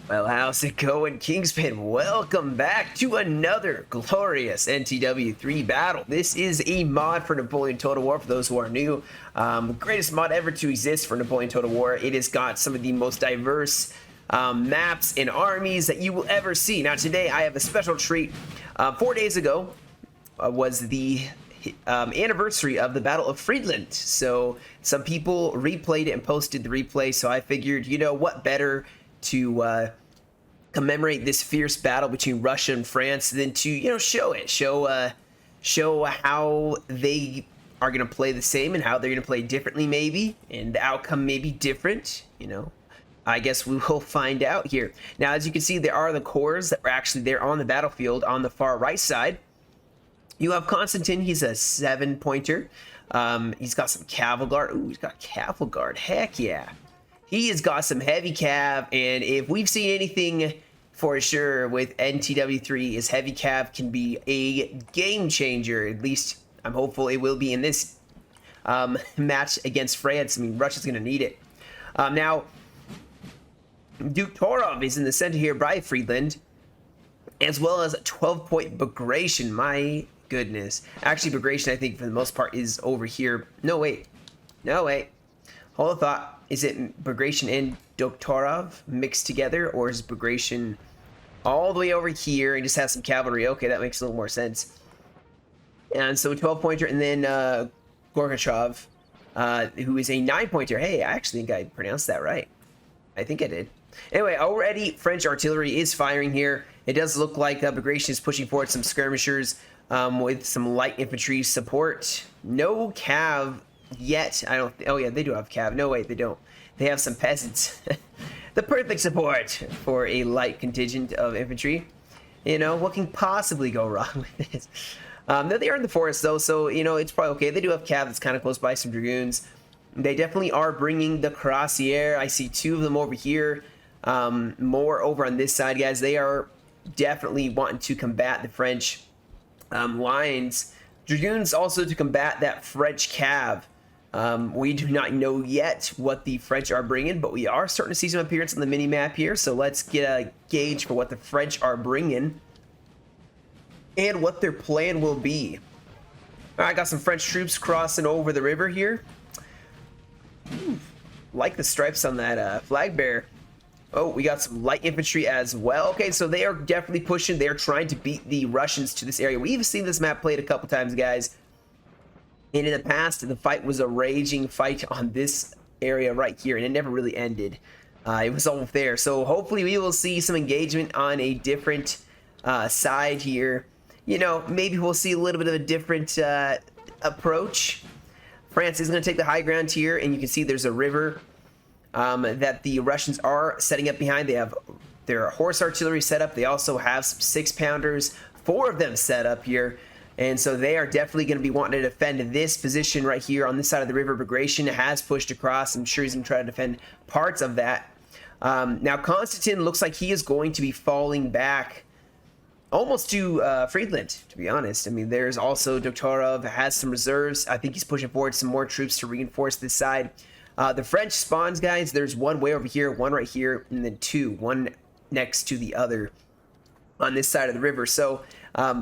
Well, how's it going, Kingston? Welcome back to another glorious NTW3 battle. This is a mod for Napoleon Total War, for those who are new. Greatest mod ever to exist for Napoleon Total War. It has got some of the most diverse maps and armies that you will ever see. Now, today I have a special treat. 4 days ago was the anniversary of the Battle of Friedland. So some people replayed it and posted the replay. So I figured, you know, what better to commemorate this fierce battle between Russia and France than to, you know, show how they are going to play the same and how they're going to play differently, maybe, and the outcome may be different. You know, I guess we will find out here. Now, as you can see, there are the corps that were actually there on the battlefield on the far right side. You have Constantine. He's a 7-pointer. He's got some cavalry. Ooh, he's got cavalry. Heck yeah. He has got some heavy cav, and if we've seen anything for sure with NTW3 is heavy cav can be a game changer. At least I'm hopeful it will be in this match against France. I mean, Russia's going to need it. Now, Duke Torov is in the center here by Friedland, as well as a 12-point Bagration. My goodness. Actually, Bagration, I think, for the most part, is over here. No, wait. Hold a thought. Is it Bagration and Doktorov mixed together, or is Bagration all the way over here and just has some cavalry? Okay, that makes a little more sense. And so 12-pointer, and then Gorbachev, who is a 9-pointer. Hey, I actually think I pronounced that right. I think I did. Anyway, already French artillery is firing here. It does look like Bagration is pushing forward some skirmishers with some light infantry support. No cav yet. I don't. Oh yeah, they do have cav. No, wait, they don't. They have some peasants. The perfect support for a light contingent of infantry. You know, what can possibly go wrong with this? No, they are in the forest though, so you know it's probably okay. They do have cav that's kind of close by, some dragoons. They definitely are bringing the cuirassier. I see 2 of them over here. More over on this side, guys. They are definitely wanting to combat the French lines. Dragoons also to combat that French cav. We do not know yet what the French are bringing, but we are starting to see some appearance on the mini map here. So let's get a gauge for what the French are bringing and what their plan will be. All right, got some French troops crossing over the river here. Ooh, like the stripes on that flag bearer. Oh, we got some light infantry as well. Okay, so they are definitely pushing. They are trying to beat the Russians to this area. We've seen this map played a couple times, guys. And in the past, the fight was a raging fight on this area right here, and it never really ended. It was all there. So hopefully we will see some engagement on a different side here. You know, maybe we'll see a little bit of a different approach. France is going to take the high ground here, and you can see there's a river that the Russians are setting up behind. They have their horse artillery set up. They also have some 6-pounders, 4 of them set up here. And so they are definitely going to be wanting to defend this position right here on this side of the river. Bagration has pushed across. I'm sure he's going to try to defend parts of that. Now, Constantine looks like he is going to be falling back almost to Friedland, to be honest. I mean, there's also Doktorov has some reserves. I think he's pushing forward some more troops to reinforce this side. The French spawns, guys, there's one way over here, one right here, and then 2, one next to the other on this side of the river. So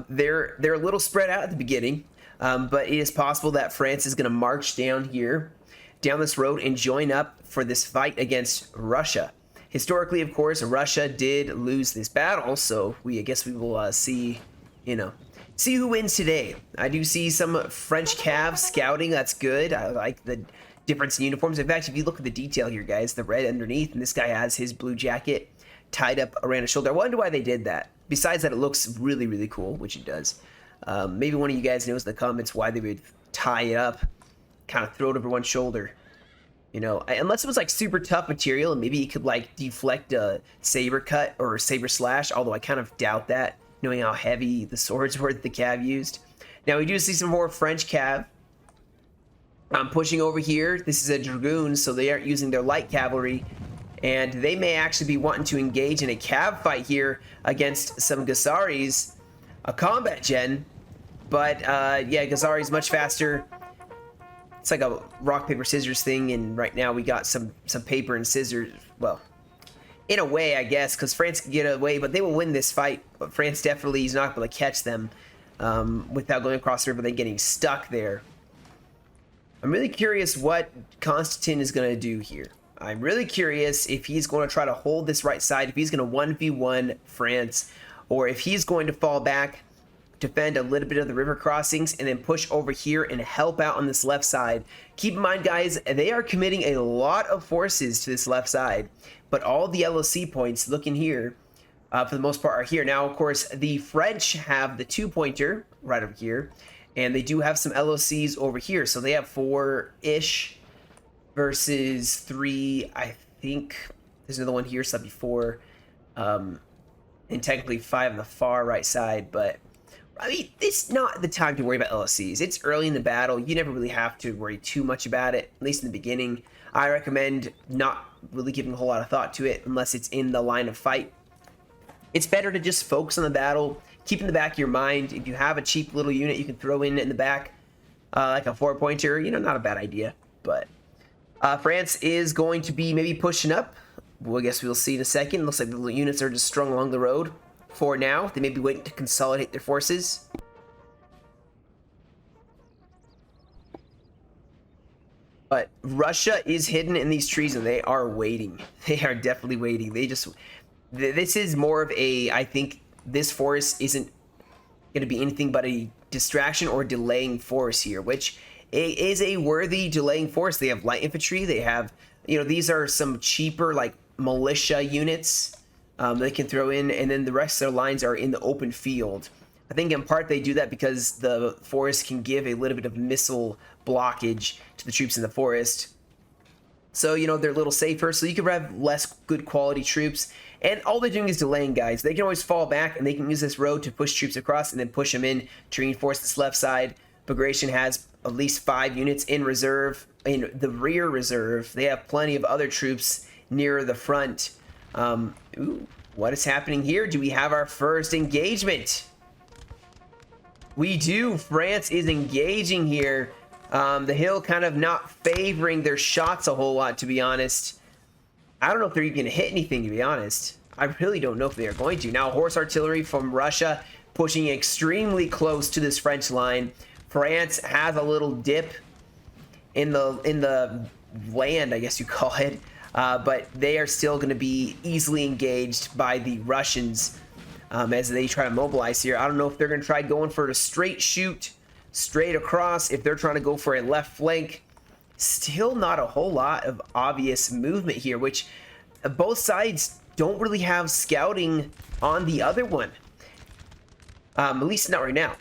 they're a little spread out at the beginning, but it is possible that France is going to march down here, down this road, and join up for this fight against Russia. Historically, of course, Russia did lose this battle, so I guess we will see, you know, see who wins today. I do see some French cav scouting. That's good. I like the difference in uniforms. In fact, if you look at the detail here, guys, the red underneath, and this guy has his blue jacket tied up around his shoulder. I wonder why they did that. Besides that, it looks really, really cool, which it does. Maybe one of you guys knows in the comments why they would tie it up, kind of throw it over one shoulder. You know, unless it was like super tough material, and maybe it could like deflect a saber cut or a saber slash, although I kind of doubt that, knowing how heavy the swords were that the cav used. Now, we do see some more French cav. I'm pushing over here. This is a dragoon, so they aren't using their light cavalry. And they may actually be wanting to engage in a cav fight here against some Gazzaris, a combat gen. But yeah, Gazzari's much faster. It's like a rock, paper, scissors thing, and right now we got some paper and scissors. Well, in a way, I guess, because France can get away, but they will win this fight. But France definitely is not able to catch them without going across the river, then getting stuck there. I'm really curious what Constantine is going to do here. I'm really curious if he's going to try to hold this right side, if he's going to 1v1 France, or if he's going to fall back, defend a little bit of the river crossings, and then push over here and help out on this left side. Keep in mind, guys, they are committing a lot of forces to this left side, but all the LOC points, looking here, for the most part, are here. Now, of course, the French have the 2-pointer right over here, and they do have some LOCs over here, so they have 4-ish versus 3. I think there's another one here, so that'd be 4, and technically 5 on the far right side. But I mean, it's not the time to worry about LOCs. It's early in the battle. You never really have to worry too much about it, at least in the beginning. I recommend not really giving a whole lot of thought to it unless it's in the line of fight. It's better to just focus on the battle, keep in the back of your mind. If you have a cheap little unit you can throw in the back, like a 4-pointer, you know, not a bad idea. But France is going to be maybe pushing up. Well, I guess we'll see in a second. Looks like the little units are just strung along the road for now. They may be waiting to consolidate their forces. But Russia is hidden in these trees, and they are waiting. They are definitely waiting. They just... This is more of a... I think this force isn't going to be anything but a distraction or delaying force here, which is a worthy delaying force. They have light infantry. They have... You know, these are some cheaper, like, militia units they can throw in, and then the rest of their lines are in the open field. I think in part they do that because the forest can give a little bit of missile blockage to the troops in the forest. So, you know, they're a little safer, so you can have less good quality troops. And all they're doing is delaying, guys. They can always fall back, and they can use this road to push troops across and then push them in to reinforce this left side. Bagration has at least 5 units in reserve, in the rear reserve. They have plenty of other troops near the front. Ooh, what is happening here? Do we have our first engagement? We do. France is engaging here. The hill kind of not favoring their shots a whole lot, to be honest. I don't know if they're even going to hit anything, to be honest. I really don't know if they are going to. Now, horse artillery from Russia pushing extremely close to this French line. France has a little dip in the land, I guess you call it. But they are still going to be easily engaged by the Russians as they try to mobilize here. I don't know if they're going to try going for a straight shoot, straight across, if they're trying to go for a left flank. Still not a whole lot of obvious movement here, which both sides don't really have scouting on the other one. At least not right now.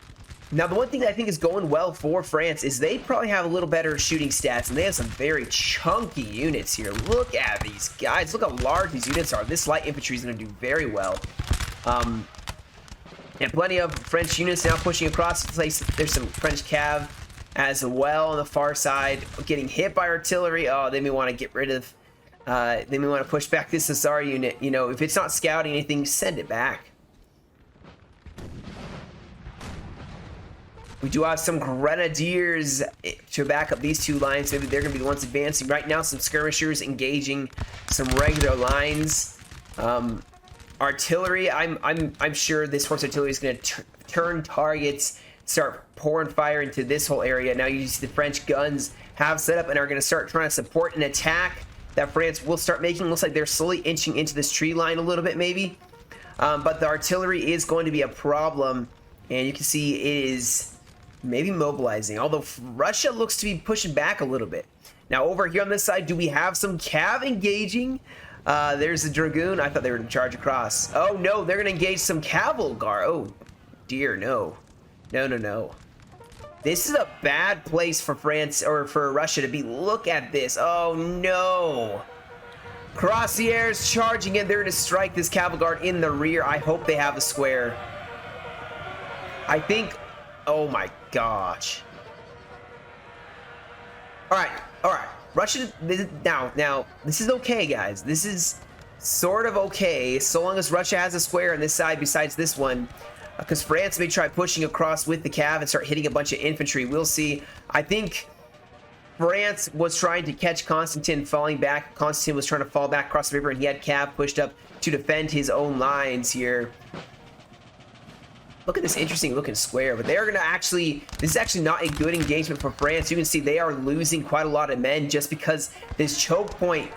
Now, the one thing that I think is going well for France is they probably have a little better shooting stats, and they have some very chunky units here. Look at these guys. Look how large these units are. This light infantry is going to do very well. And plenty of French units now pushing across the place. There's some French cav as well on the far side, getting hit by artillery. Oh, they may want to get rid of... they may want to push back this Hussar unit. You know, if it's not scouting anything, send it back. We do have some grenadiers to back up these two lines. Maybe they're going to be the ones advancing. Right now, some skirmishers engaging some regular lines. Artillery, I'm sure this horse artillery is going to turn targets, start pouring fire into this whole area. Now you see the French guns have set up and are going to start trying to support an attack that France will start making. Looks like they're slowly inching into this tree line a little bit, maybe. But the artillery is going to be a problem, and you can see it is maybe mobilizing, although Russia looks to be pushing back a little bit. Now over here on this side, do we have some cav engaging? There's the dragoon. I thought they were going to charge across. Oh no, they're going to engage some cavalry. Oh dear, no. No. This is a bad place for France or for Russia to be. Look at this. Oh no. Cuirassiers charging in. They're going to strike this cavalry guard in the rear. I hope they have a square. I think... Oh my gosh. All right. Russia, now, this is okay, guys. This is sort of okay, so long as Russia has a square on this side besides this one. Because France may try pushing across with the cav and start hitting a bunch of infantry. We'll see. I think France was trying to catch Constantine falling back. Constantine was trying to fall back across the river, and he had Cav pushed up to defend his own lines here. Look at this interesting looking square, but they're going to actually, this is actually not a good engagement for France. You can see they are losing quite a lot of men just because this choke point,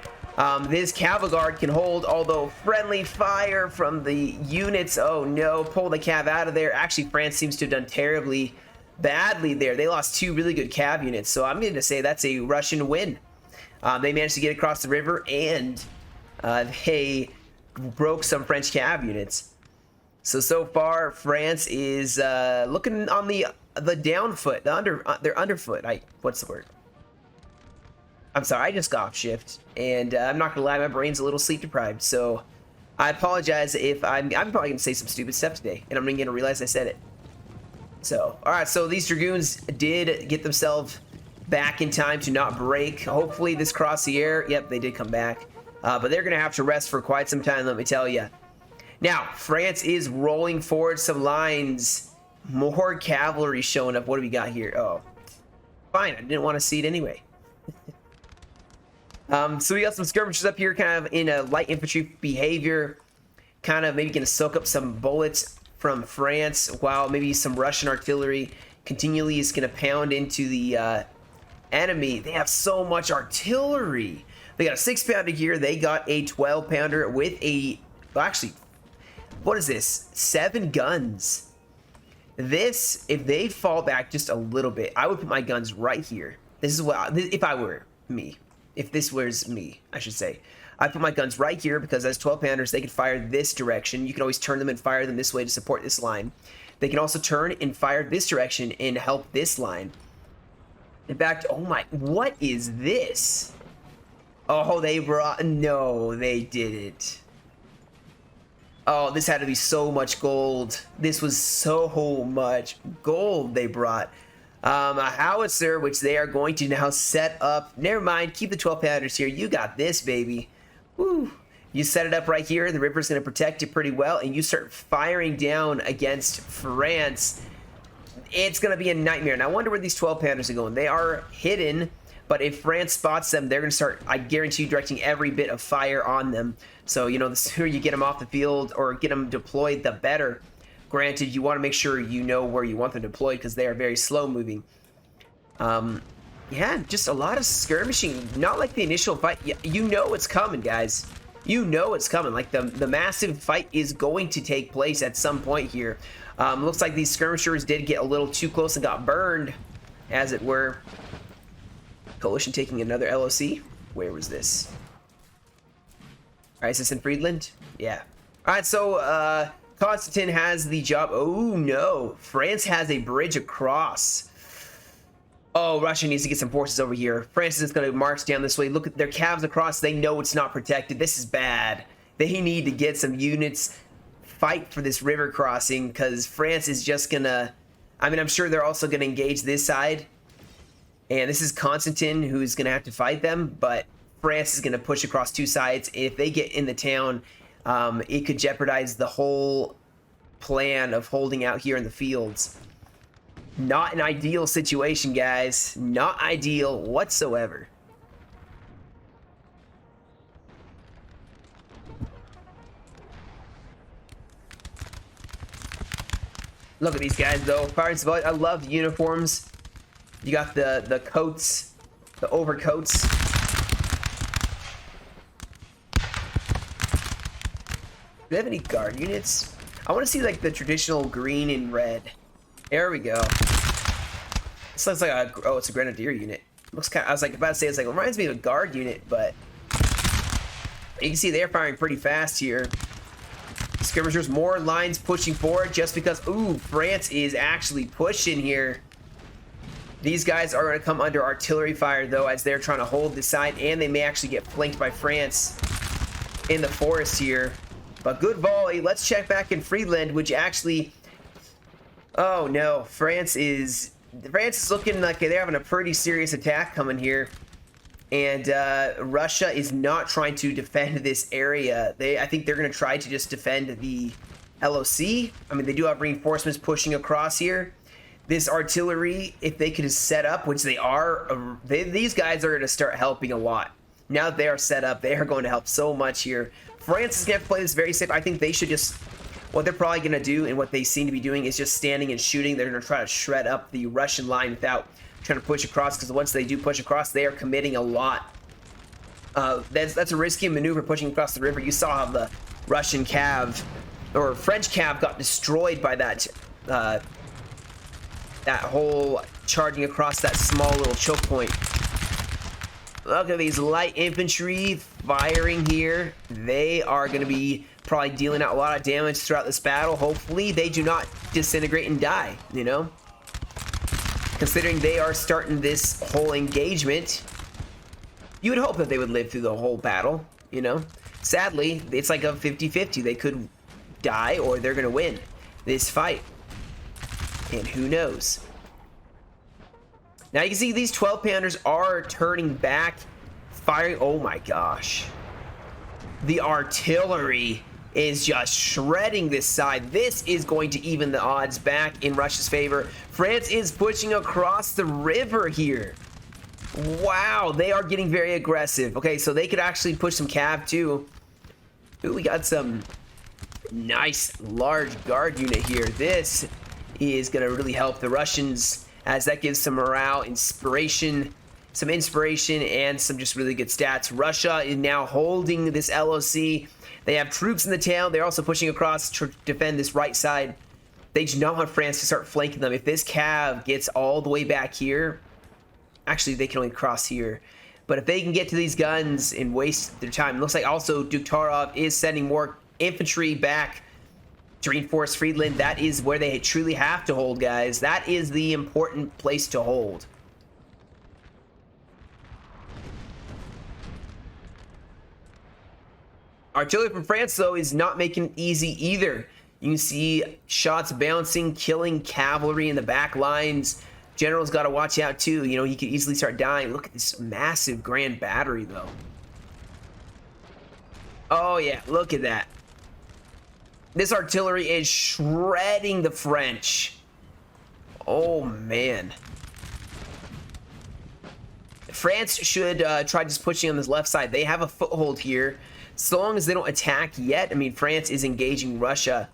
this cavalry can hold, although friendly fire from the units. Oh no, pull the Cav out of there. Actually, France seems to have done terribly badly there. They lost 2 really good Cav units, so I'm going to say that's a Russian win. They managed to get across the river, and they broke some French Cav units. So far, France is looking on the down foot, their underfoot. What's the word? I'm sorry, I just got off shift, and I'm not gonna lie, my brain's a little sleep deprived. So I apologize if I'm probably gonna say some stupid stuff today, and I'm gonna realize I said it. So all right, so these dragoons did get themselves back in time to not break. Hopefully this crossed the air. Yep, they did come back, but they're gonna have to rest for quite some time. Let me tell you. Now, France is rolling forward some lines. More cavalry showing up. What do we got here? Oh, fine. I didn't want to see it anyway. So we got some skirmishes up here, kind of in a light infantry behavior. Kind of maybe going to soak up some bullets from France, while maybe some Russian artillery continually is going to pound into the enemy. They have so much artillery. They got a 6-pounder here. They got a 12-pounder with a... Well, actually... What is this? 7 guns. This, if they fall back just a little bit, I would put my guns right here. This is what, if I were me. If this was me, I should say. I put my guns right here because as 12-pounders, they can fire this direction. You can always turn them and fire them this way to support this line. They can also turn and fire this direction and help this line. In fact, oh my, what is this? Oh, they brought, no, they didn't. Oh, this had to be so much gold. This was so much gold they brought. A howitzer, which they are going to now set up. Never mind, keep the 12-pounders here. You got this, baby. Woo. You set it up right here. The river's going to protect it pretty well, and you start firing down against France. It's going to be a nightmare. And I wonder where these 12-pounders are going. They are hidden, but if France spots them, they're going to start, I guarantee you, directing every bit of fire on them. So, you know, the sooner you get them off the field or get them deployed, the better. Granted, you want to make sure you know where you want them deployed because they are very slow moving. Yeah, just a lot of skirmishing. Not like the initial fight. You know it's coming, guys. You know it's coming. Like the massive fight is going to take place at some point here. Looks like these skirmishers did get a little too close and got burned, as it were. Coalition taking another LOC. Where was this? Alright, is this in Friedland? Yeah. Alright, so Constantine has the job. Oh no, France has a bridge across. Oh, Russia needs to get some forces over here. France is going to march down this way. Look at their calves across. They know it's not protected. This is bad. They need to get some units, fight for this river crossing, because France is just going to... I mean, I'm sure they're also going to engage this side. And this is Constantine who's going to have to fight them, but France is going to push across 2 sides. If they get in the town, it could jeopardize the whole plan of holding out here in the fields. Not an ideal situation, guys. Not ideal whatsoever. Look at these guys, though. I love the uniforms. You got the coats, the overcoats. Do they have any guard units? I want to see like the traditional green and red. There we go. This looks like a, oh, it's a grenadier unit. Looks kind of, I was like about to say, it's like, it reminds me of a guard unit, but you can see they're firing pretty fast here. Skirmishers, more lines pushing forward just because, ooh, France is actually pushing here. These guys are going to come under artillery fire, though, as they're trying to hold this side, and they may actually get flanked by France in the forest here. But good volley. Let's check back in Friedland, which actually... Oh, no. France is looking like they're having a pretty serious attack coming here. And Russia is not trying to defend this area. I think they're going to try to just defend the LOC. I mean, they do have reinforcements pushing across here. this artillery, if they could set up, which they are, these guys are going to start helping a lot. Now that they are set up, they are going to help so much here. France is going to have to play this very safe. I think they should just, what they're probably going to do and what they seem to be doing is just standing and shooting. They're going to try to shred up the Russian line without trying to push across, because once they do push across, they are committing a lot. That's a risky maneuver, pushing across the river. You saw how the Russian cav, or French cav, got destroyed by that that whole charging across that small little choke point. Look at these light infantry firing here. They are going to be probably dealing out a lot of damage throughout this battle. Hopefully they do not disintegrate and die, you know, considering they are starting this whole engagement. You would hope that they would live through the whole battle, you know. Sadly, it's like a 50-50. They could die or they're going to win this fight. And who knows? Now you can see these 12-pounders are turning back, firing. Oh my gosh. The artillery is just shredding this side. This is going to even the odds back in Russia's favor. France is pushing across the river here. Wow, they are getting very aggressive. Okay, so they could actually push some cav too. Ooh, we got some nice large guard unit here. This is going to really help the Russians, as that gives some morale, inspiration, some inspiration, and some just really good stats. Russia is now holding this LOC. They have troops in the town. They're also pushing across to defend this right side. They do not want France to start flanking them. If this cav gets all the way back here, actually they can only cross here, but if they can get to these guns and waste their time, it looks like also Duktarov is sending more infantry back to reinforce Friedland. That is where they truly have to hold, guys. That is the important place to hold. Artillery from France, though, is not making it easy either. You can see shots bouncing, killing cavalry in the back lines. General's got to watch out too. You know, he could easily start dying. Look at this massive grand battery, though. Oh yeah, look at that. This artillery is shredding the French. Oh man. France should try just pushing on this left side. They have a foothold here. So long as they don't attack yet. I mean, France is engaging Russia.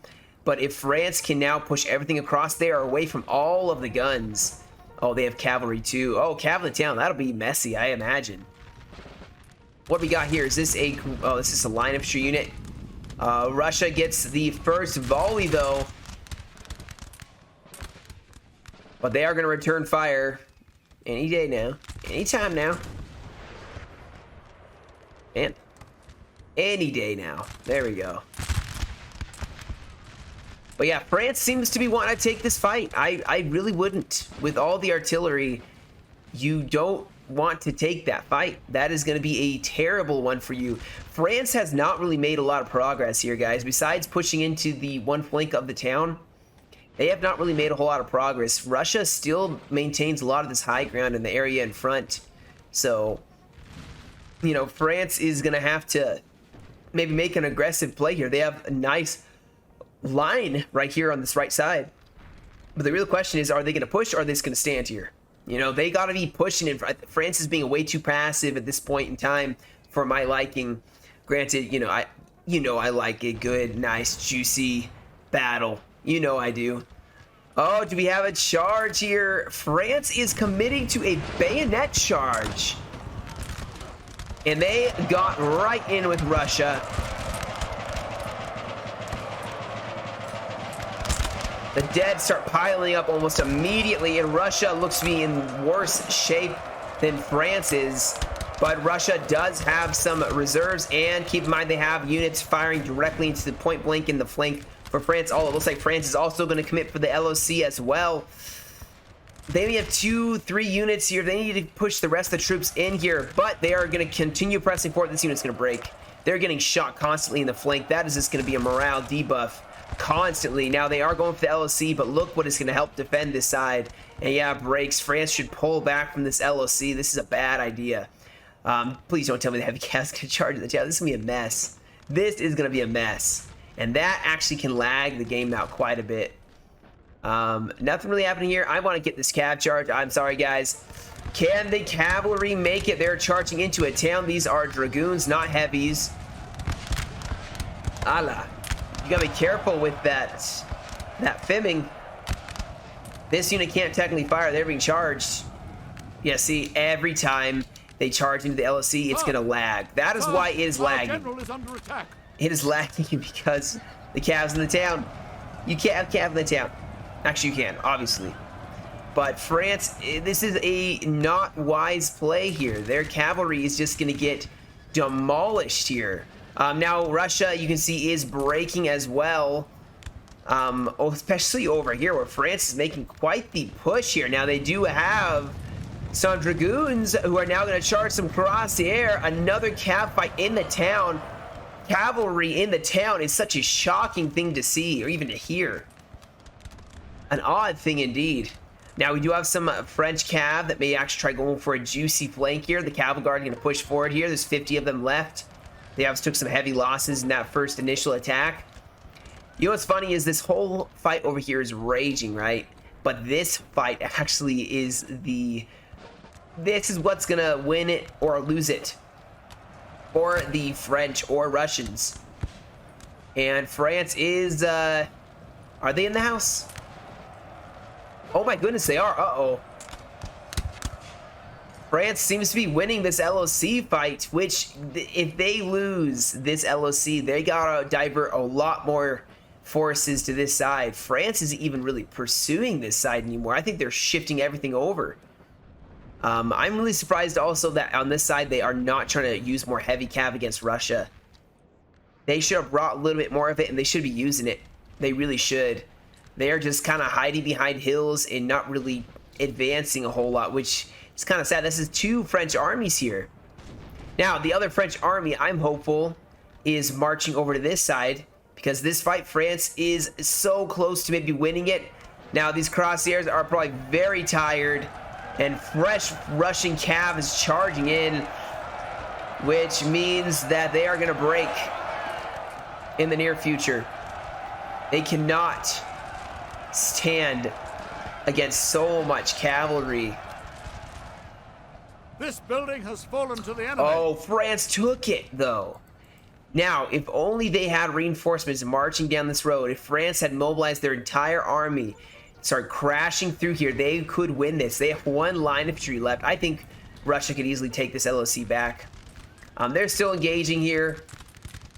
But if France can now push everything across, they are away from all of the guns. Oh, they have cavalry too. Oh, cavalry town. That'll be messy, I imagine. What we got here? Is this a... Oh, this is a line infantry unit. Russia gets the first volley, though. But they are going to return fire any day now. Anytime now. Man. Any day now. There we go. But yeah, France seems to be wanting to take this fight. I really wouldn't. With all the artillery, you don't want to take that fight. That is going to be a terrible one for you. France has not really made a lot of progress here, guys. Besides pushing into the one flank of the town, they have not really made a whole lot of progress. Russia still maintains a lot of this high ground in the area in front. So, you know, France is going to have to maybe make an aggressive play here. They have a nice line right here on this right side. But the real question is, are they going to push or are they just going to stand here? You know, they got to be pushing in. France is being way too passive at this point in time for my liking. Granted, I like a good, nice, juicy battle. You know I do. Oh, do we have a charge here? France is committing to a bayonet charge. And they got right in with Russia. The dead start piling up almost immediately, and Russia looks to be in worse shape than France is. But Russia does have some reserves, and keep in mind they have units firing directly into the point blank in the flank for France. Oh, it looks like France is also going to commit for the LOC as well. They only have 2-3 units here. They need to push the rest of the troops in here, but they are going to continue pressing forward. This unit's going to break. They're getting shot constantly in the flank. That is just going to be a morale debuff constantly. Now they are going for the LOC, but look what is going to help defend this side. And yeah, breaks. France should pull back from this LOC. This is a bad idea. Please don't tell me the heavy cats can charge the town. This is going to be a mess. This is going to be a mess. And that actually can lag the game out quite a bit. Nothing really happening here. I want to get this cav charge. I'm sorry, guys. Can the cavalry make it? They're charging into a town. These are dragoons, not heavies. Allah. You gotta be careful with that fimming. This unit can't technically fire. They're being charged. Yeah, see, every time they charge into the LSC, it's gonna lag. That is why it is lagging. Is under attack. It is lagging because the cav's in the town. You can't have cav in the town. Actually, you can, obviously. But France, this is a not wise play here. Their cavalry is just going to get demolished here. Now, Russia, you can see, is breaking as well. Especially over here, where France is making quite the push here. Now, they do have some dragoons who are now going to charge some across the air. Another cav fight in the town. Cavalry in the town is such a shocking thing to see, or even to hear. An odd thing indeed. Now, we do have some French cav that may actually try going for a juicy flank here. The cavalry guard going to push forward here. There's 50 of them left. They obviously took some heavy losses in that first initial attack. You know what's funny is this whole fight over here is raging, right? But this fight actually is this is what's going to win it or lose it for the French or Russians. And France is, are they in the house? Oh my goodness, they are. Uh-oh. France seems to be winning this LOC fight, which if they lose this LOC, they gotta divert a lot more forces to this side. France isn't even really pursuing this side anymore. I think they're shifting everything over. I'm really surprised also that on this side, they are not trying to use more heavy cav against Russia. They should have brought a little bit more of it, and they should be using it. They really should. They are just kind of hiding behind hills and not really advancing a whole lot, which is kind of sad. This is two French armies here. Now, the other French army, I'm hopeful, is marching over to this side because this fight, France is so close to maybe winning it. Now, these crosshairs are probably very tired, and fresh Russian cav is charging in, which means that they are going to break in the near future. They cannot stand against so much cavalry. This building has fallen to the enemy. Oh, France took it though. Now, if only they had reinforcements marching down this road, if France had mobilized their entire army, start crashing through here, they could win this. They have one line of infantry left. I think Russia could easily take this LOC back. They're still engaging here.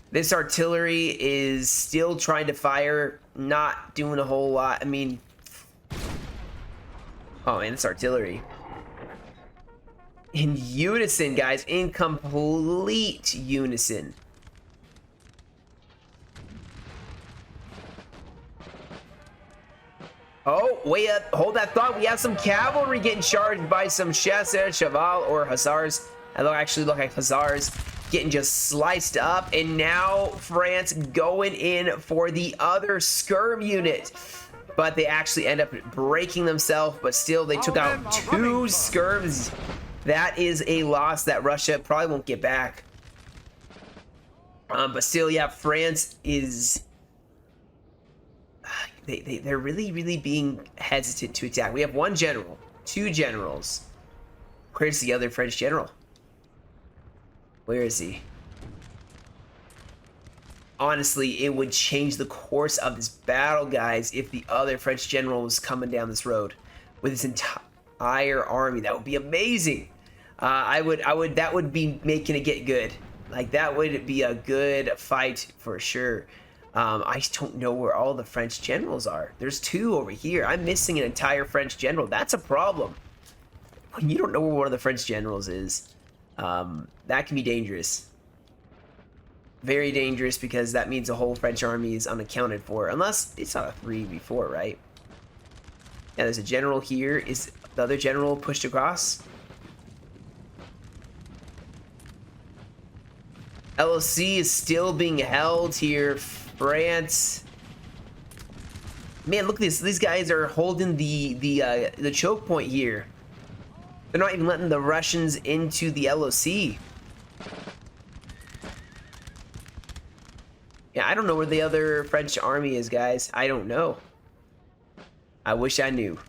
This artillery is still trying to fire, not doing a whole lot. I mean, oh man, this artillery. In unison, guys, in complete unison. Oh, wait up, hold that thought. We have some cavalry getting charged by some chasseurs, cheval, or hussars. They actually look like hussars. Getting just sliced up, and now France going in for the other skirm unit, but they actually end up breaking themselves. But still, they took out two skirms. That is a loss that Russia probably won't get back. But still, yeah, France is they're really being hesitant to attack. We have one general, two generals. Where's the other French general? Where is he? Honestly, it would change the course of this battle, guys, if the other French general was coming down this road with his entire army. That would be amazing. That would be making it get good. Like, that would be a good fight for sure. I just don't know where all the French generals are. There's two over here. I'm missing an entire French general. That's a problem. When you don't know where one of the French generals is, that can be dangerous. Very dangerous, because that means the whole French army is unaccounted for. Unless it's not a 3v4, right? Yeah, there's a general here. Is the other general pushed across? LOC is still being held here. France. Man, look at this. These guys are holding the choke point here. They're not even letting the Russians into the LOC. Yeah, I don't know where the other French army is, guys. I don't know. I wish I knew.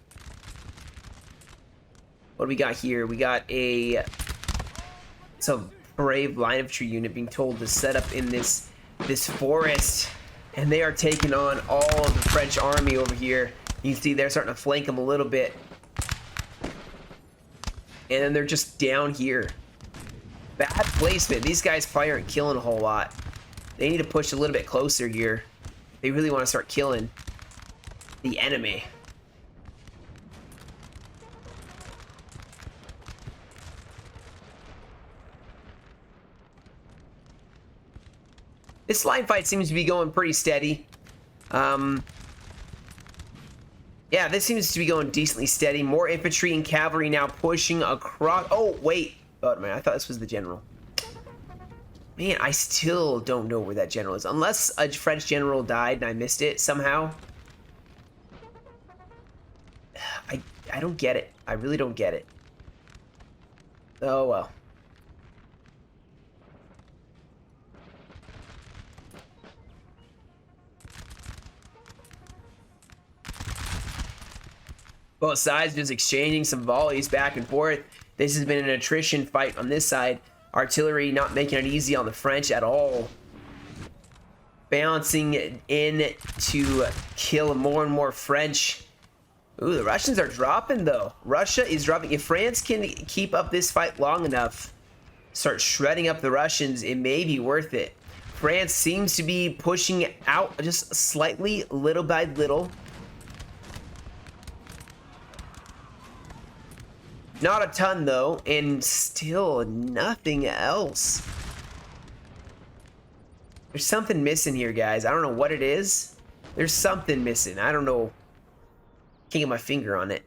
What do we got here? We got it's a brave line infantry unit being told to set up in this forest, and they are taking on all of the French army over here. You can see they're starting to flank them a little bit, and then they're just down here. Bad placement. These guys probably aren't killing a whole lot. They need to push a little bit closer here. They really want to start killing the enemy. This line fight seems to be going pretty steady. Yeah, this seems to be going decently steady. More infantry and cavalry now pushing across. Oh, wait. Oh, man, I thought this was the general. Man, I still don't know where that general is. Unless a French general died and I missed it somehow. I don't get it. I really don't get it. Oh, well. Both sides just exchanging some volleys back and forth. This has been an attrition fight on this side. Artillery not making it easy on the French at all. Bouncing in to kill more and more French. Ooh, the Russians are dropping though. Russia is dropping. If France can keep up this fight long enough, start shredding up the Russians, it may be worth it. France seems to be pushing out just slightly, little by little. Not a ton though, and still nothing else. There's something missing here, guys. I don't know what it is. There's something missing. I don't know. Can't get my finger on it.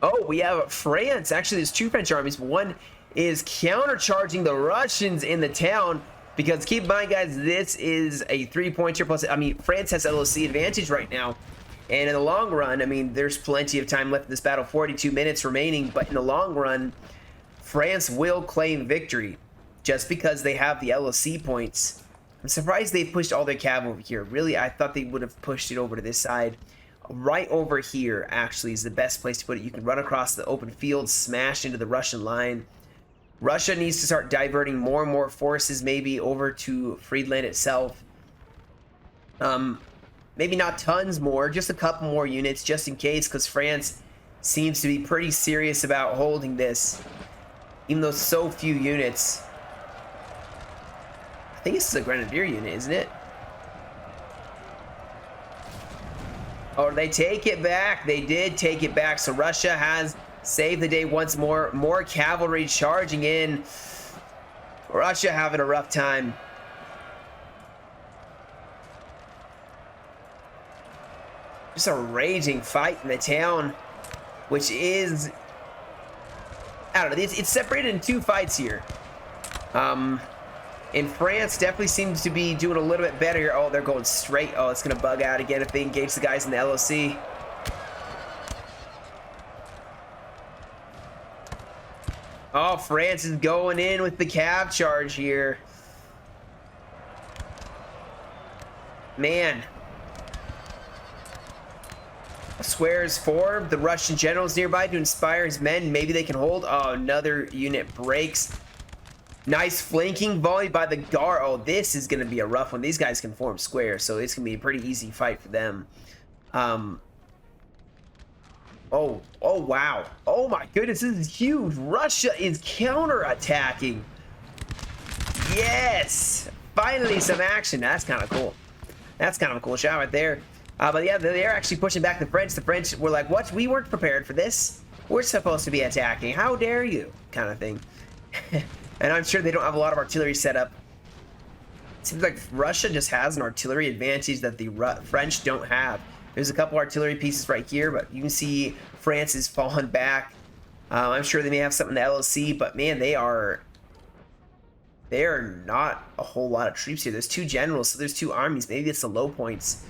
Oh, we have France. Actually, there's two French armies. One is countercharging the Russians in the town. Because keep in mind, guys, this is a 3-pointer plus. I mean, France has LOC advantage right now. And in the long run, I mean, there's plenty of time left in this battle. 42 minutes remaining. But in the long run, France will claim victory. Just because they have the LOC points. I'm surprised they pushed all their cavalry over here. Really, I thought they would have pushed it over to this side. Right over here, actually, is the best place to put it. You can run across the open field, smash into the Russian line. Russia needs to start diverting more and more forces maybe over to Friedland itself. Maybe not tons more, just a couple more units just in case, because France seems to be pretty serious about holding this. Even though so few units. I think this is a grenadier unit, isn't it? Oh, they take it back. They did take it back. So Russia has saved the day once more. More cavalry charging in. Russia having a rough time. Just a raging fight in the town, which is, I don't know, it's separated in two fights here. And France definitely seems to be doing a little bit better here. Oh, they're going straight. Oh, it's going to bug out again if they engage the guys in the LOC. Oh, France is going in with the cav charge here. Man. A square is formed. The Russian general's nearby to inspire his men. Maybe they can hold. Oh, another unit breaks. Nice flanking volley by the Gar. Oh, this is going to be a rough one. These guys can form squares, so it's going to be a pretty easy fight for them. Oh, wow. Oh, my goodness. This is huge. Russia is counterattacking. Yes. Finally, some action. That's kind of cool. That's kind of a cool shot right there. But yeah, they're actually pushing back the French. The French were like, what? We weren't prepared for this. We're supposed to be attacking. How dare you? Kind of thing. And I'm sure they don't have a lot of artillery set up. It seems like Russia just has an artillery advantage that the French don't have. There's a couple artillery pieces right here, but you can see France is falling back. I'm sure they may have something in the LOC, but man, they are not a whole lot of troops here. There's two generals, so there's two armies. Maybe it's the low points.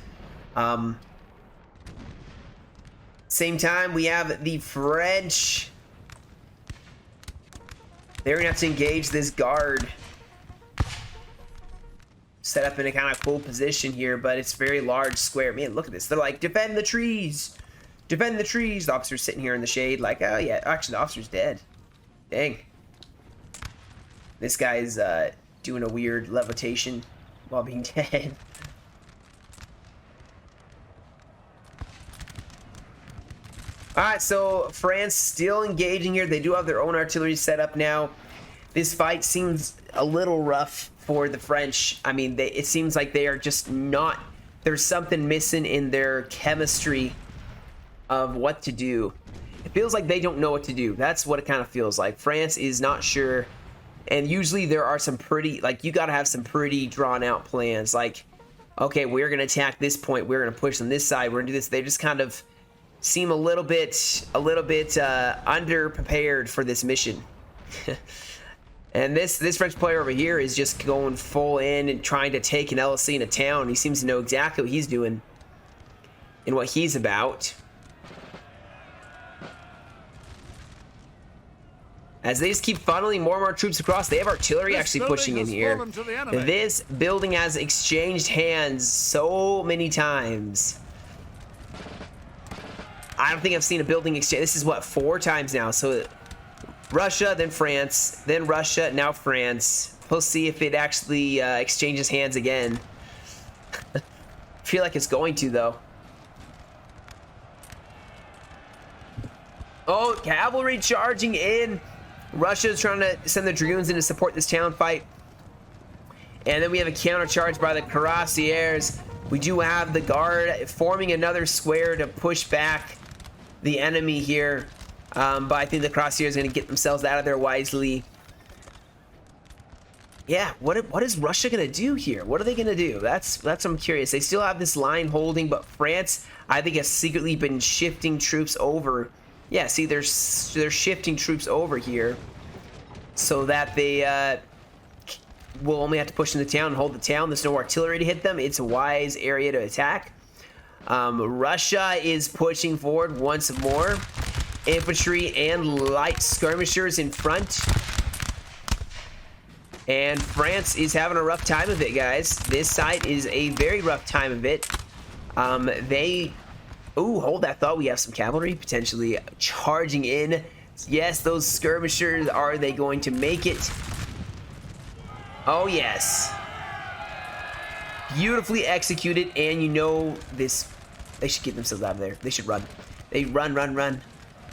Same time, we have the French. They're gonna have to engage this guard. set up in a kind of cool position here, but it's very large square. Man, look at this. They're like, defend the trees. Defend the trees. The officer's sitting here in the shade like, oh yeah, actually the officer's dead. Dang. This guy's doing a weird levitation while being dead. Alright, so France still engaging here. They do have their own artillery set up now. This fight seems a little rough for the French. I mean, it seems like they are just not... There's something missing in their chemistry of what to do. It feels like they don't know what to do. That's what it kind of feels like. France is not sure. And usually there are some pretty... Like, you got to have some pretty drawn-out plans. Like, okay, we're going to attack this point. We're going to push on this side. We're going to do this. They just kind of seem a little bit underprepared for this mission. And this French player over here is just going full in and trying to take an LSC in a town. He seems to know exactly what he's doing and what he's about. As they just keep funneling more and more troops across, they have artillery actually pushing in here. This building has exchanged hands so many times. I don't think I've seen a building exchange. This is what, 4 times now. So Russia, then France, then Russia, now France. We'll see if it actually exchanges hands again. I feel like it's going to, though. Oh, cavalry charging in. Russia's trying to send the dragoons in to support this town fight. And then we have a counter charge by the cuirassiers. We do have the guard forming another square to push back the enemy here. But I think the cuirassiers are going to get themselves out of there wisely. Yeah, what is Russia going to do here? What are they going to do? That's I'm curious. They still have this line holding, but France, I think, has secretly been shifting troops over. Yeah, see, they're shifting troops over here so that they will only have to push in the town and hold the town. There's no artillery to hit them. It's a wise area to attack. Russia is pushing forward once more. Infantry and light skirmishers in front. And France is having a rough time of it, guys. This side is a very rough time of it. Ooh, hold that thought. We have some cavalry potentially charging in. Yes, those skirmishers, are they going to make it? Oh, yes. Beautifully executed, and you know this. They should get themselves out of there. They should run. They run.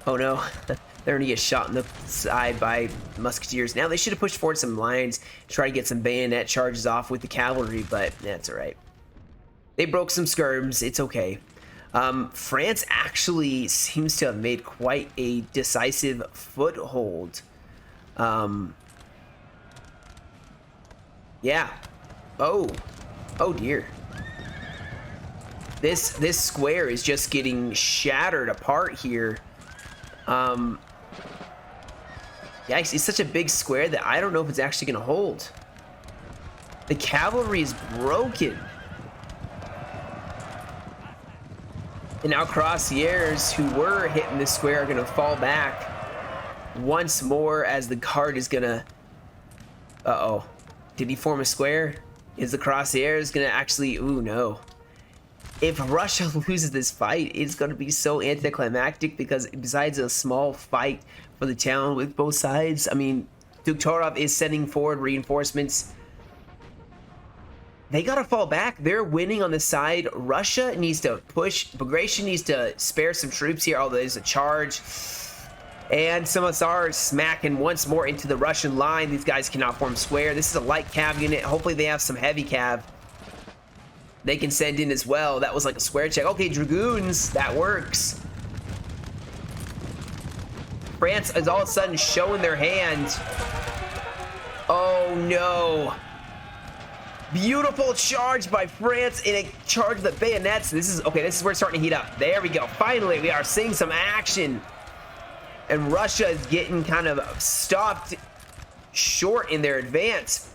Oh no, they're gonna get shot in the side by musketeers. Now they should have pushed forward some lines, try to get some bayonet charges off with the cavalry, but that's all right. They broke some skirms. It's okay. France actually seems to have made quite a decisive foothold. Yeah. Oh dear. This square is just getting shattered apart here. Yeah, it's such a big square that I don't know if it's actually gonna hold. The cavalry is broken. And now cuirassiers who were hitting this square are gonna fall back once more as the guard is gonna... Uh-oh. Did he form a square? Is the cuirassiers gonna actually... Ooh, no. If Russia loses this fight, it's going to be so anticlimactic because besides a small fight for the town with both sides, I mean, Duktorov is sending forward reinforcements. They got to fall back. They're winning on the side. Russia needs to push. Bagration needs to spare some troops here, although there's a charge. And Samotsar smacking once more into the Russian line. These guys cannot form square. This is a light cav unit. Hopefully they have some heavy cav they can send in as well. That was like a square check. Okay, dragoons, that works. France is all of a sudden showing their hand. Oh no. Beautiful charge by France in a charge of the bayonets. This is where it's starting to heat up. There we go. Finally, we are seeing some action. And Russia is getting kind of stopped short in their advance.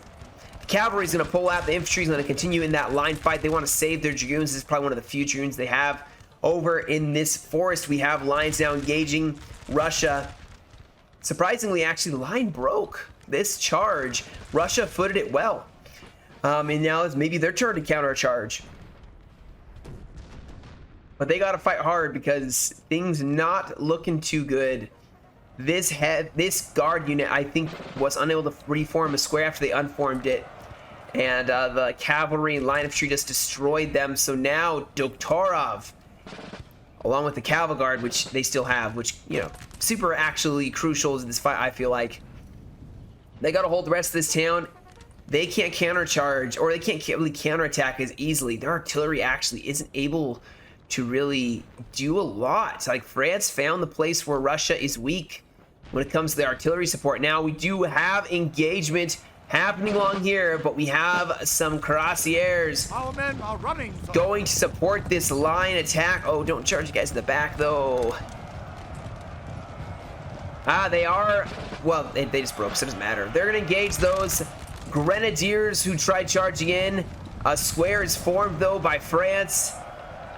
Cavalry is going to pull out. The infantry is going to continue in that line fight. They want to save their dragoons. This is probably one of the few dragoons they have. Over in this forest, we have lines now engaging Russia. Surprisingly, actually, the line broke. This charge, Russia footed it well. And now it's maybe their turn to counter a charge. But they got to fight hard because things not looking too good. This guard unit, I think, was unable to reform a square after they unformed it. And the cavalry line of tree just destroyed them. So now Doktorov, along with the cavalry guard, which they still have, which, you know, super actually crucial in this fight, I feel like. They got to hold the rest of this town. They can't countercharge, or they can't really counterattack as easily. Their artillery actually isn't able to really do a lot. Like, France found the place where Russia is weak when it comes to the artillery support. Now, we do have engagement happening along here, but we have some cuirassiers Our men are running, sir. going to support this line attack. Oh, don't charge you guys in the back, though. They are, well, they just broke, so it doesn't matter. They're going to engage those grenadiers who tried charging in. A square is formed, though, by France.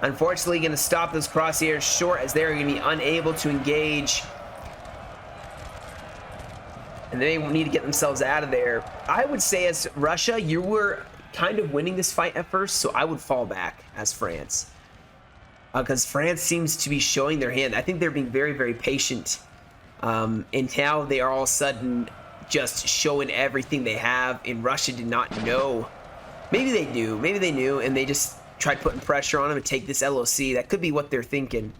Unfortunately, going to stop those crosshairs short as they're going to be unable to engage. And they need to get themselves out of there. I would say as Russia, you were kind of winning this fight at first, so I would fall back as France. Because France seems to be showing their hand. I think they're being very, very patient. And now they are all of a sudden just showing everything they have, and Russia did not know. Maybe they knew, and they just tried putting pressure on them to take this LOC. That could be what they're thinking.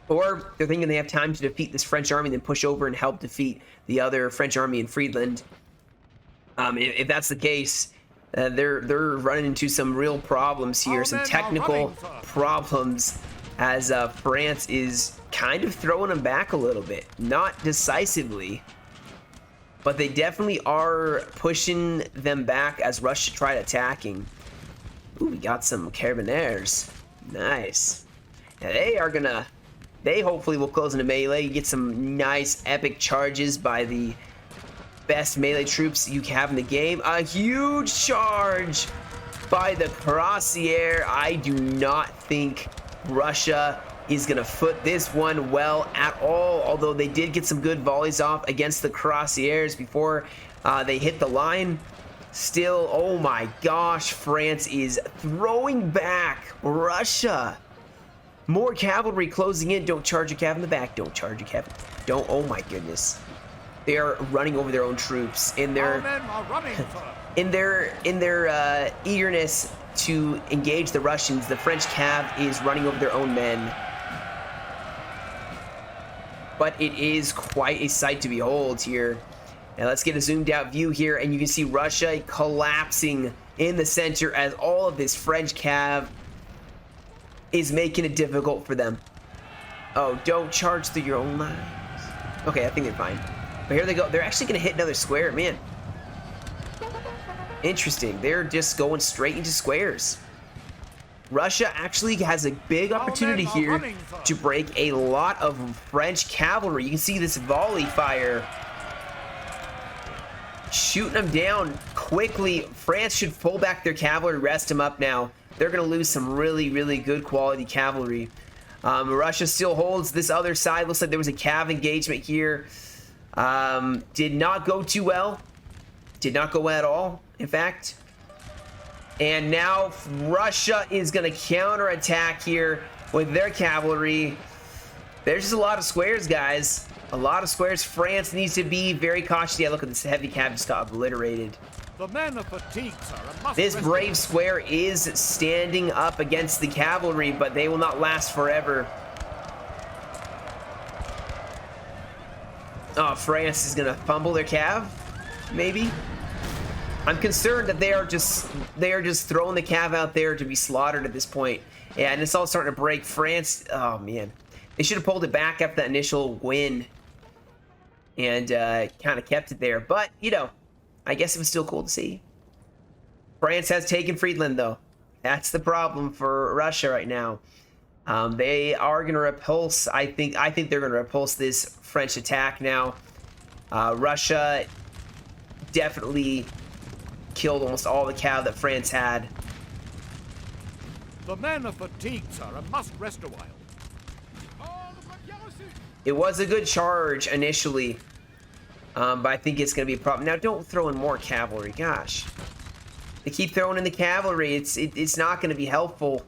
Or they're thinking they have time to defeat this French army, then push over and help defeat the other French army in Friedland. If that's the case, they're running into some real problems here, some technical problems, as France is kind of throwing them back a little bit. Not decisively, but they definitely are pushing them back as Russia tried attacking. Ooh, we got some carabiniers. Nice. Now they hopefully will close into melee. You get some nice epic charges by the best melee troops you have in the game. A huge charge by the cuirassier. I do not think Russia is going to foot this one well at all, although they did get some good volleys off against the cuirassiers before they hit the line. Still, oh my gosh, France is throwing back Russia. More cavalry closing in. Don't charge a cav in the back. Don't charge a cav. Don't. Oh my goodness. They are running over their own troops in their eagerness to engage the Russians. The French cav is running over their own men. But it is quite a sight to behold here. Now let's get a zoomed out view here, and you can see Russia collapsing in the center as all of this French cav is making it difficult for them. Oh, don't charge through your own lines. Okay, I think they're fine. But here they go. They're actually going to hit another square. Man. Interesting. They're just going straight into squares. Russia actually has a big opportunity here to break a lot of French cavalry. You can see this volley fire shooting them down quickly. France should pull back their cavalry, rest them up now. They're going to lose some really, really good quality cavalry. Russia still holds this other side. Looks like there was a cav engagement here. Did not go too well. Did not go well at all, in fact. And now Russia is going to counterattack here with their cavalry. There's just a lot of squares, guys. A lot of squares. France needs to be very cautious. Yeah, look at this heavy cav just got obliterated. The men are fatigued, sir. This brave square is standing up against the cavalry, but they will not last forever. Oh, France is gonna fumble their cav, maybe. I'm concerned that they are just throwing the cav out there to be slaughtered at this point. Yeah, and it's all starting to break. France, oh man, they should have pulled it back after that initial win and kind of kept it there. But you know, I guess it was still cool to see. France has taken Friedland, though. That's the problem for Russia right now. They are going to repulse. I think they're going to repulse this French attack now. Russia definitely killed almost all the cav that France had. The men are fatigued, sir, and must rest a while. It was a good charge initially. But I think it's going to be a problem. Now, don't throw in more cavalry. Gosh. They keep throwing in the cavalry. It's not going to be helpful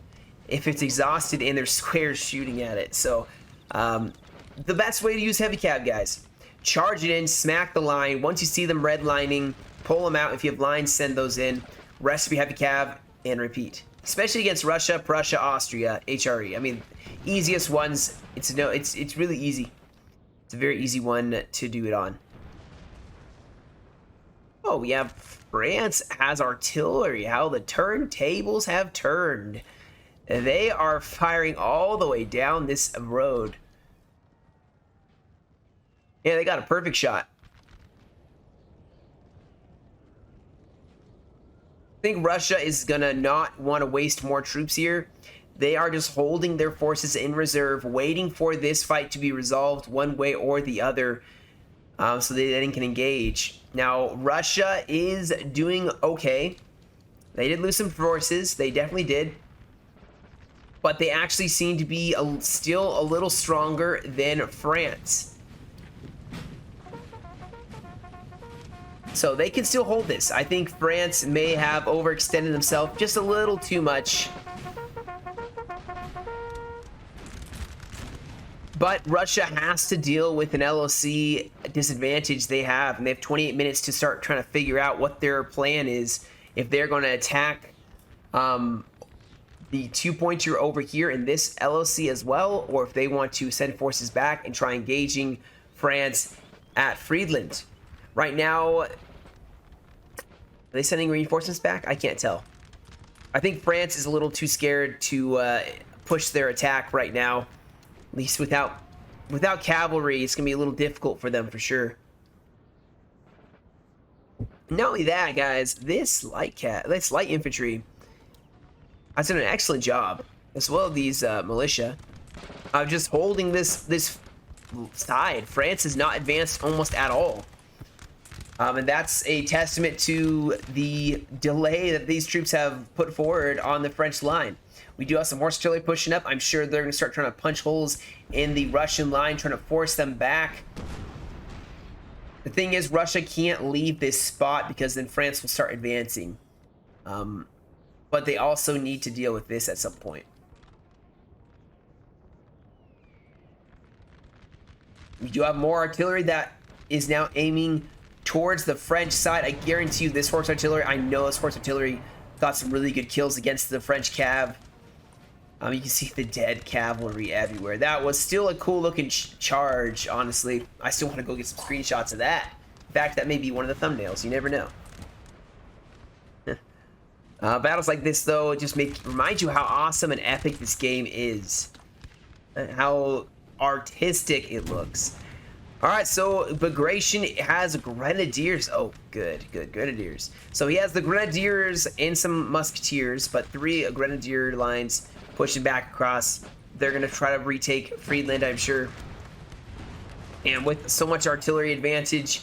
if it's exhausted and there's squares shooting at it. So, the best way to use heavy cav, guys. Charge it in, smack the line. Once you see them redlining, pull them out. If you have lines, send those in. Rest of your heavy cav, and repeat. Especially against Russia, Prussia, Austria, HRE. I mean, easiest ones. It's really easy. It's a very easy one to do it on. Oh, we have France has artillery. How the turntables have turned. They are firing all the way down this road. Yeah, they got a perfect shot. I think Russia is gonna not want to waste more troops here. They are just holding their forces in reserve, waiting for this fight to be resolved one way or the other, so they then can engage. Now, Russia is doing okay. They did lose some forces. They definitely did. But they actually seem to be still a little stronger than France. So they can still hold this. I think France may have overextended themselves just a little too much. But Russia has to deal with an LOC disadvantage they have. And they have 28 minutes to start trying to figure out what their plan is. If they're going to attack the 2-pointer over here in this LOC as well. Or if they want to send forces back and try engaging France at Friedland. Right now, are they sending reinforcements back? I can't tell. I think France is a little too scared to push their attack right now. At least without cavalry, it's going to be a little difficult for them for sure. Not only that, guys, this light infantry has done an excellent job, as well as these militia, of just holding this side. France has not advanced almost at all. And that's a testament to the delay that these troops have put forward on the French line. We do have some horse artillery pushing up. I'm sure they're going to start trying to punch holes in the Russian line, trying to force them back. The thing is, Russia can't leave this spot because then France will start advancing. But they also need to deal with this at some point. We do have more artillery that is now aiming towards the French side. I guarantee you this horse artillery, I know this horse artillery got some really good kills against the French cav. You can see the dead cavalry everywhere. That was still a cool looking charge, honestly. I still want to go get some screenshots of that. In fact, that may be one of the thumbnails. You never know. Battles like this, though, just remind you how awesome and epic this game is. How artistic it looks. Alright, so Bagration has Grenadiers. Oh, good. Grenadiers. So he has the Grenadiers and some Musketeers, but 3 Grenadier lines pushing back across. They're going to try to retake Friedland, I'm sure. And with so much artillery advantage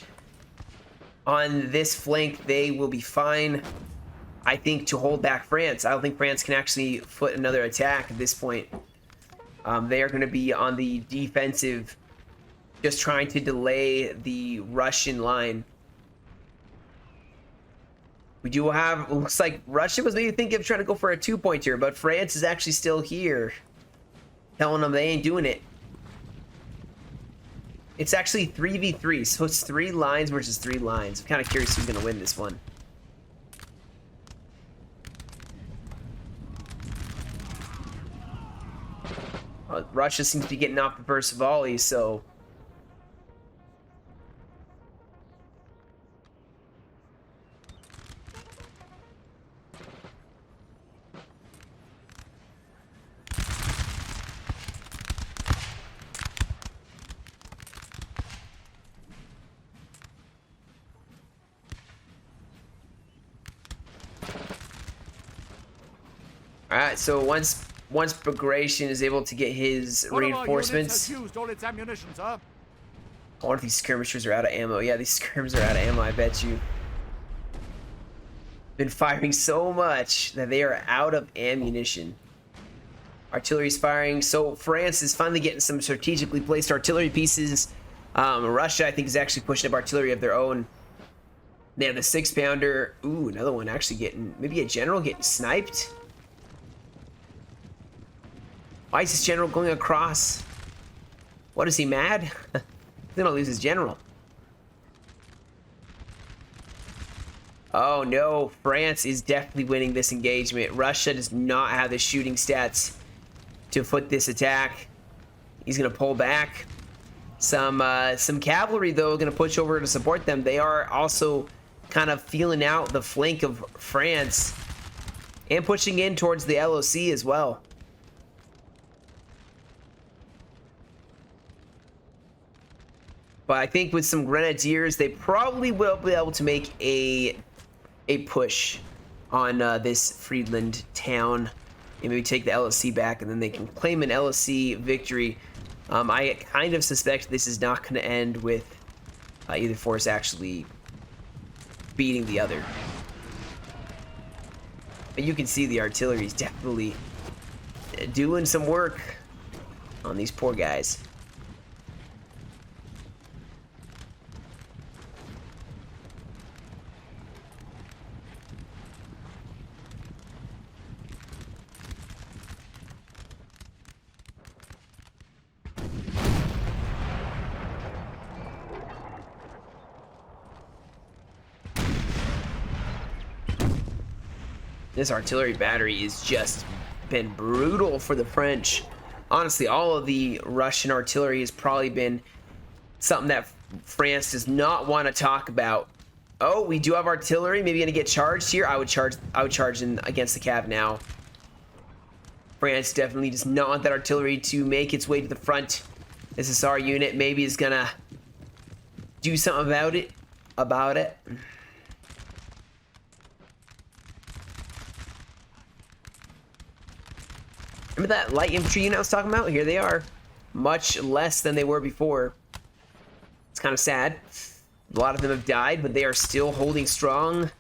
on this flank, they will be fine, I think, to hold back France. I don't think France can actually foot another attack at this point. They are going to be on the defensive, just trying to delay the Russian line. We do have, looks like Russia was maybe thinking of trying to go for a 2-pointer, but France is actually still here, telling them they ain't doing it. It's actually 3v3, so it's 3 lines versus 3 lines. I'm kind of curious who's going to win this one. Russia seems to be getting off the first volley, so... Alright, so once Bagration is able to get his reinforcements. Has used all its ammunition, sir. I wonder if these skirmishers are out of ammo. Yeah, these skirmishers are out of ammo, I bet you. Been firing so much that they are out of ammunition. Artillery's firing, so France is finally getting some strategically placed artillery pieces Russia, I think, is actually pushing up artillery of their own. They have the 6-pounder. Ooh, another one actually getting, maybe a general getting sniped. Why is this general going across? What, is he mad? He's gonna lose his general. Oh no, France is definitely winning this engagement. Russia does not have the shooting stats to foot this attack. He's gonna pull back. Some cavalry though gonna push over to support them. They are also kind of feeling out the flank of France and pushing in towards the LOC as well. But I think with some grenadiers, they probably will be able to make a push on this Friedland town and maybe take the LOC back, and then they can claim an LOC victory. I kind of suspect this is not going to end with either force actually beating the other. But you can see the artillery is definitely doing some work on these poor guys. This artillery battery has just been brutal for the French. Honestly, all of the Russian artillery has probably been something that France does not want to talk about. Oh, we do have artillery. Maybe gonna get charged here. I would charge in against the Cav now. France definitely does not want that artillery to make its way to the front. This SSR unit maybe is gonna do something about it. Remember that light infantry unit I was talking about? Here they are. Much less than they were before. It's kind of sad. A lot of them have died, but they are still holding strong.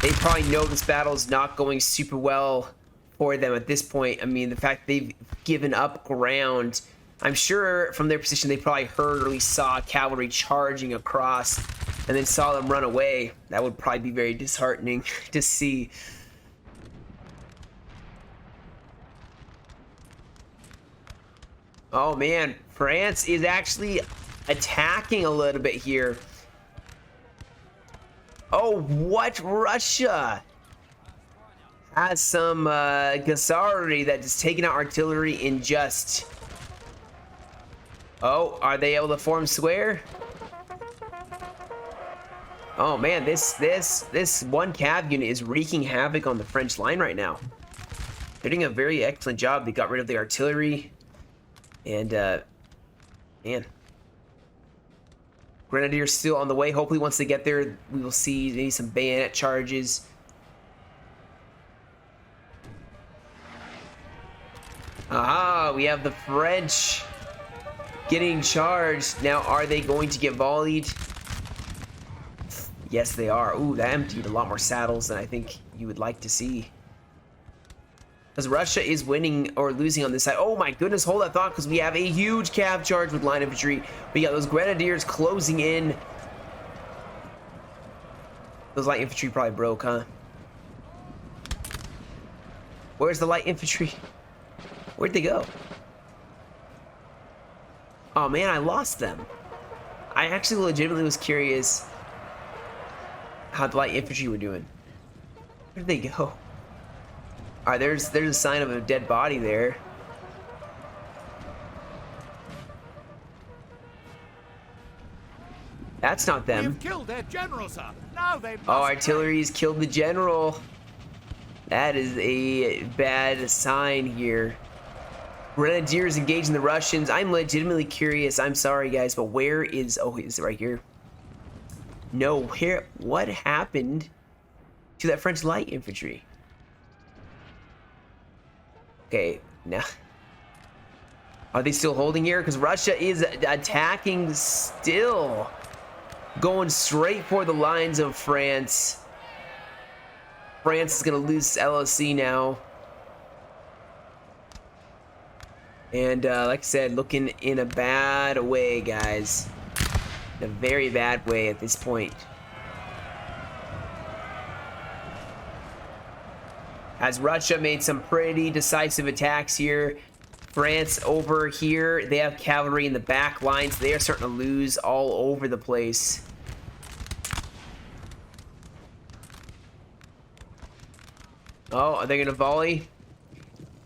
They probably know this battle is not going super well for them at this point. I mean, the fact they've given up ground. I'm sure from their position they probably heard or at least saw cavalry charging across and then saw them run away. That would probably be very disheartening to see. Oh man, France is actually attacking a little bit here. Oh, what? Russia has some Cavalry that is taking out artillery in just... Oh, are they able to form square? Oh man, this one cav unit is wreaking havoc on the French line right now. They're doing a very excellent job. They got rid of the artillery. And, man. Grenadiers still on the way. Hopefully once they get there, we will see maybe some bayonet charges. Aha, we have the French getting charged. Now, are they going to get volleyed? Yes, they are. Ooh, that emptied a lot more saddles than I think you would like to see. Because Russia is winning or losing on this side. Oh my goodness, hold that thought, because we have a huge cav charge with line infantry. We got those grenadiers closing in. Those light infantry probably broke, huh? Where's the light infantry? Where'd they go? Oh man, I lost them. I actually legitimately was curious how the light infantry were doing. Where'd they go? Alright, there's a sign of a dead body there. That's not them. We've killed their general, sir. Now they must artillery's killed the general. That is a bad sign here. Grenadiers engaging the Russians. I'm legitimately curious. I'm sorry, guys, but where is... Oh, is it right here? No, where... What happened to that French light infantry? Okay, now... Are they still holding here? Because Russia is attacking still. Going straight for the lines of France. France is going to lose LOC now. And like I said, looking in a bad way, guys. In a very bad way at this point. As Russia made some pretty decisive attacks here. France over here, they have cavalry in the back lines. They are starting to lose all over the place. Oh, are they going to volley?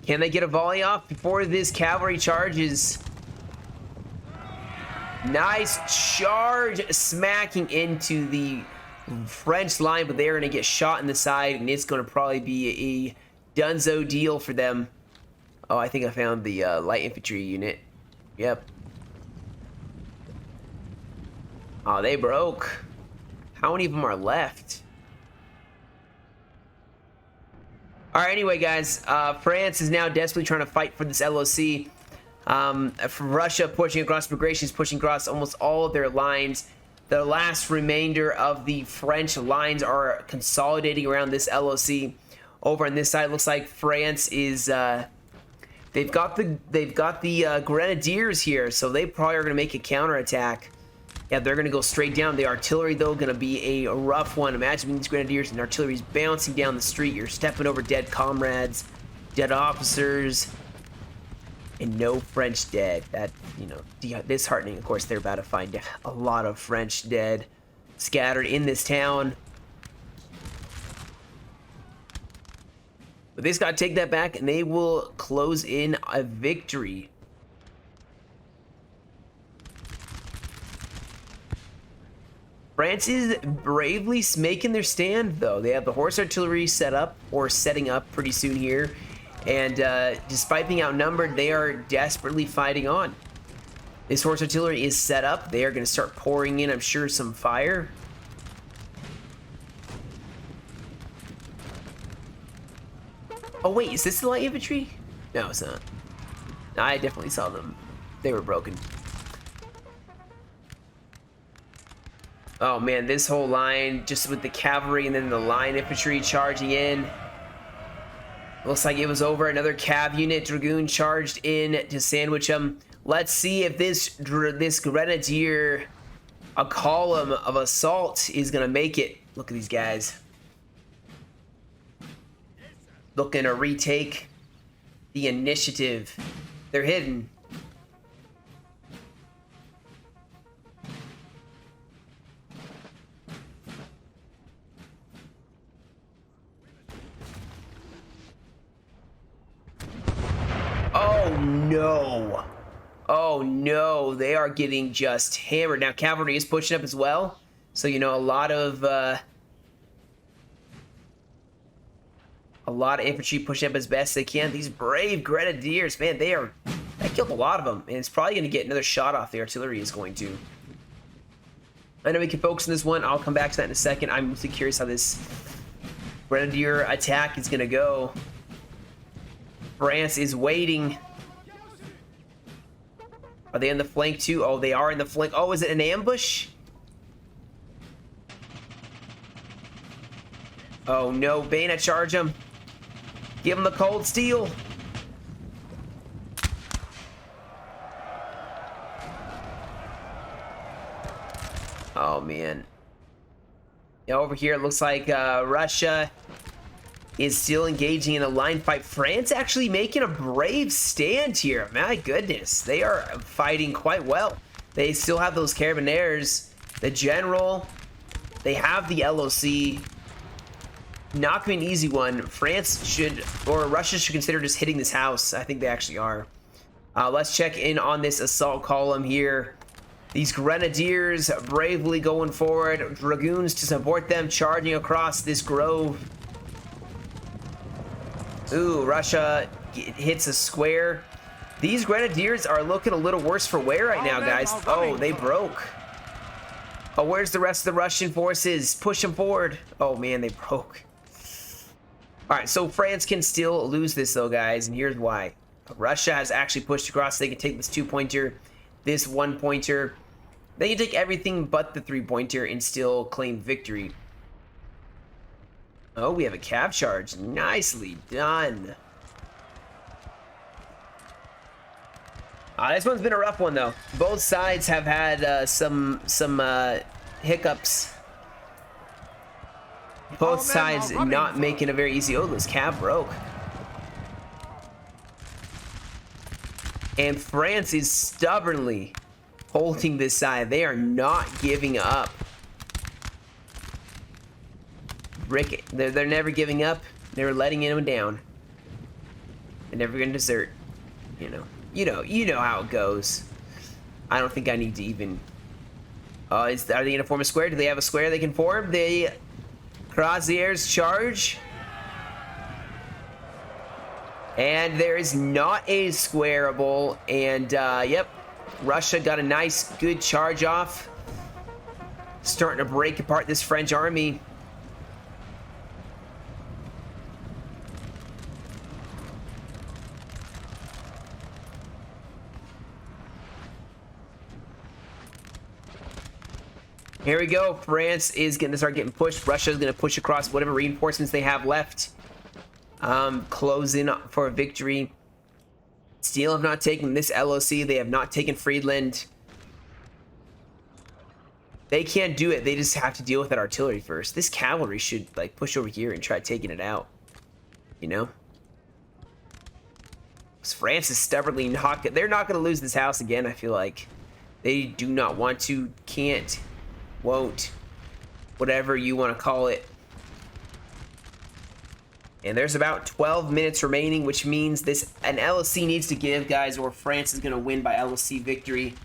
Can they get a volley off before this cavalry charges? Nice charge, smacking into the French line, but they're going to get shot in the side, and it's going to probably be a dunzo deal for them. Oh, I think I found the light infantry unit. Yep. Oh, they broke. How many of them are left? All right, anyway, guys, France is now desperately trying to fight for this LOC. Russia pushing across migrations, pushing across almost all of their lines. The last remainder of the French lines are consolidating around this LOC. Over on this side, looks like France is they've got the grenadiers here, so they probably are going to make a counterattack. Yeah, they're going to go straight down. The artillery, though, going to be a rough one. Imagine these grenadiers and artillery's bouncing down the street. You're stepping over dead comrades, dead officers, and no French dead. That, you know, disheartening. Of course, they're about to find a lot of French dead scattered in this town. But they just got to take that back, and they will close in a victory. France is bravely making their stand, though. They have the horse artillery set up, or setting up pretty soon here. And despite being outnumbered, they are desperately fighting on. This horse artillery is set up. They are going to start pouring in, I'm sure, some fire. Oh, wait, is this the light infantry? No, it's not. I definitely saw them. They were broken. Oh man, this whole line, just with the cavalry and then the line infantry charging in. Looks like it was over. Another cav unit, dragoon, charged in to sandwich them. Let's see if this grenadier, a column of assault, is going to make it. Look at these guys. Looking to retake the initiative. They're hidden. Oh no. Oh no, they are getting just hammered. Now cavalry is pushing up as well. So, you know, a lot of infantry push up as best they can. These brave grenadiers, man, they killed a lot of them. And it's probably going to get another shot off. The artillery is going to. I know we can focus on this one. I'll come back to that in a second. I'm really curious how this grenadier attack is going to go. France is waiting. Are they in the flank too? Oh, they are in the flank. Oh, is it an ambush? Oh no, bayonet charge him. Give him the cold steel. Oh man. Yeah, over here it looks like Russia is still engaging in a line fight. France actually making a brave stand here. My goodness, they are fighting quite well. They still have those carabineers, the general, they have the LOC. Not going to be an easy one. France should, or Russia should consider just hitting this house. I think they actually are. Let's check in on this assault column here. These grenadiers bravely going forward. Dragoons to support them, charging across this grove. Ooh, Russia hits a square. These grenadiers are looking a little worse for wear right now, guys. Oh, they broke. Oh, where's the rest of the Russian forces? Push them forward. Oh, man, they broke. All right, so France can still lose this, though, guys, and here's why. Russia has actually pushed across. They can take this 2-pointer, this 1-pointer. They can take everything but the 3-pointer and still claim victory. Oh, we have a cav charge. Nicely done. This one's been a rough one though. Both sides have had some hiccups. Both sides not making a very easy. Oh, this cab broke. And France is stubbornly holding this side. They are not giving up. Rick, they're never giving up. They're letting him down. They're never gonna desert. You know how it goes. I don't think I need to even. Are they gonna form a square? Do they have a square they can form? They Croziers charge. And there is not a squareable. And yep, Russia got a nice, good charge off. Starting to break apart this French army. Here we go. France is going to start getting pushed. Russia is going to push across whatever reinforcements they have left. Close in for a victory. Still have not taken this LOC. They have not taken Friedland. They can't do it. They just have to deal with that artillery first. This cavalry should like push over here and try taking it out. You know? France is stubbornly not. They're not going to lose this house again, I feel like. They do not want to, can't, won't, whatever you want to call it. And there's about 12 minutes remaining, which means an LSC needs to give, guys, or France is going to win by LSC victory.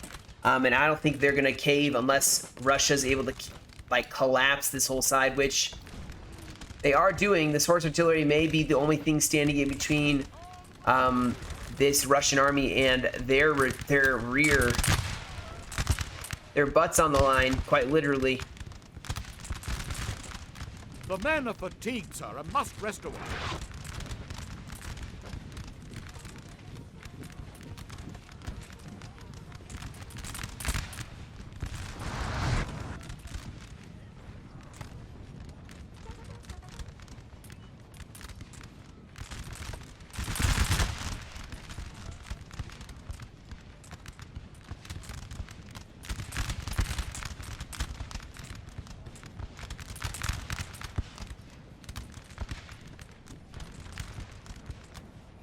And I don't think they're going to cave unless Russia's able to like collapse this whole side, which they are doing. This horse artillery may be the only thing standing in between this Russian army and their rear. Their butts on the line, quite literally. The men are fatigued, sir, and must rest a while.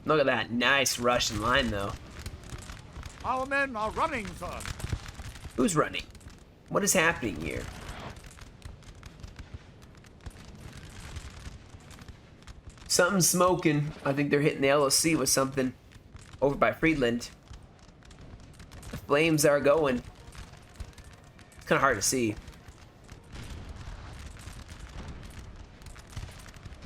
Look at that nice Russian line, though. Our men are running, sir. Who's running? What is happening here? Something's smoking. I think they're hitting the LOC with something over by Friedland. The flames are going. It's kind of hard to see.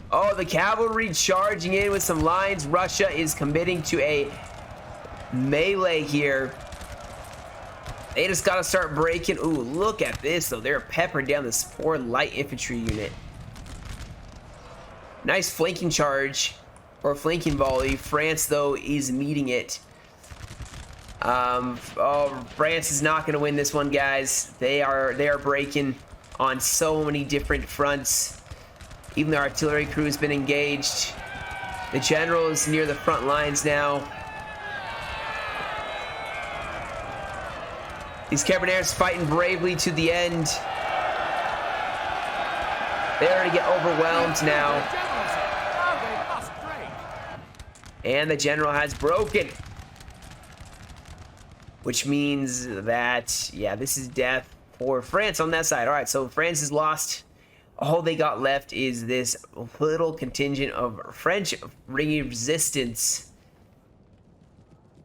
Oh, the cavalry charging in with some lines. Russia is committing to a melee here. They just got to start breaking. Ooh, look at this, though. They're peppering down this 4 light infantry unit. Nice flanking charge or flanking volley. France, though, is meeting it. Oh, France is not going to win this one, guys. They are breaking on so many different fronts. Even the artillery crew has been engaged. The general is near the front lines now. These Carabiniers fighting bravely to the end. They already get overwhelmed now. And the general has broken. Which means that, yeah, this is death for France on that side. All right, so France is lost. All they got left is this little contingent of French resistance.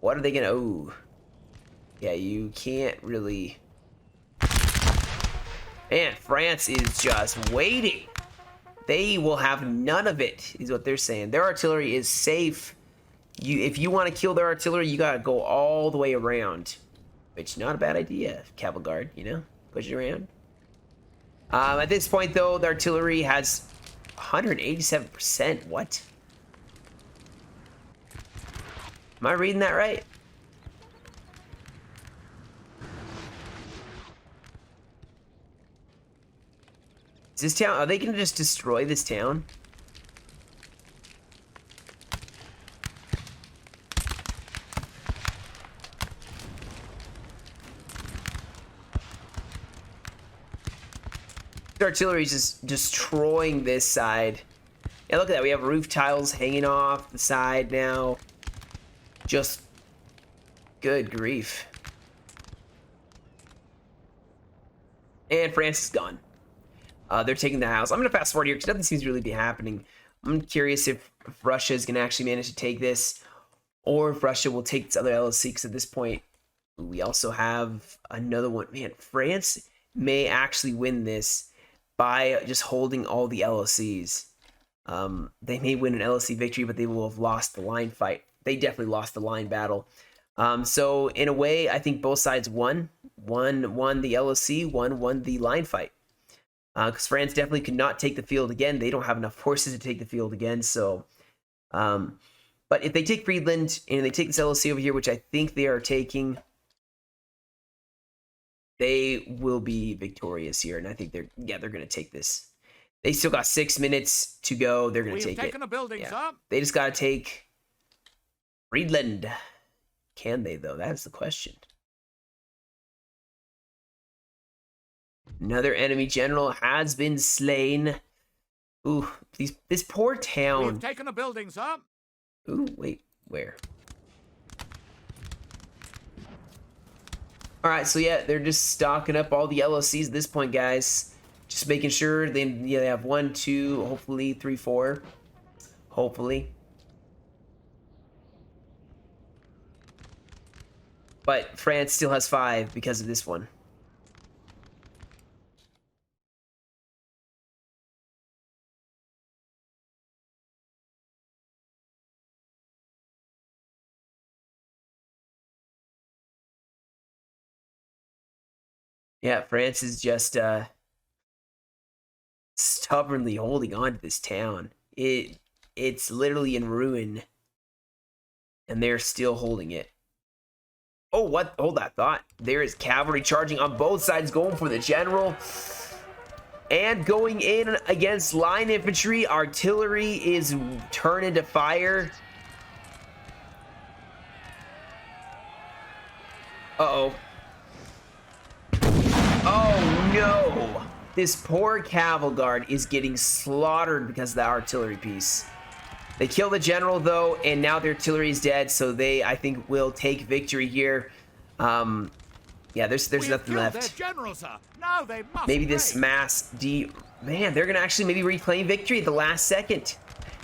What are they gonna? Oh, yeah, you can't really. Man, France is just waiting. They will have none of it, is what they're saying. Their artillery is safe. If you want to kill their artillery, you gotta go all the way around. Which not a bad idea, Cavalry. You know, push it around. At this point, though, the artillery has 187%. What? Am I reading that right? Is this town... Are they going to just destroy this town? artillery is just destroying this side. And look at that. We have roof tiles hanging off the side now. Just good grief. And France is gone. They're taking the house. I'm going to fast forward here because nothing seems to really be happening. I'm curious if Russia is going to actually manage to take this, or if Russia will take this other LSC, because at this point, we also have another one. Man, France may actually win this by just holding all the LSCs. They may win an LSC victory, but they will have lost the line fight. They definitely lost the line battle. So in a way, I think both sides won. One won the LSC, one won the line fight. Because France definitely could not take the field again. They don't have enough forces to take the field again. So, but if they take Friedland and they take this LSC over here, which I think they are taking, they will be victorious here. And I think they're going to take this. They still got 6 minutes to go. They're going to take it. We've taken a building, sir. They just got to take Friedland. Can they, though? That's the question. Another enemy general has been slain. Ooh, this poor town. We've taken a building, sir. Ooh, wait, where? All right, so yeah, they're just stocking up all the LOCs at this point, guys. Just making sure they have 1, 2, hopefully 3, 4. Hopefully. But France still has 5 because of this one. Yeah, France is just stubbornly holding on to this town. It's literally in ruin, and they're still holding it. Oh, what? Hold that thought. There is cavalry charging on both sides, going for the general. And going in against line infantry. Artillery is turning to fire. Uh-oh. Oh, no. This poor cavalry guard is getting slaughtered because of that artillery piece. They kill the general, though, and now their artillery is dead, so they, I think, will take victory here. Yeah, there's nothing left. Their general, sir. Now they must maybe this mass Man, they're going to actually maybe reclaim victory at the last second.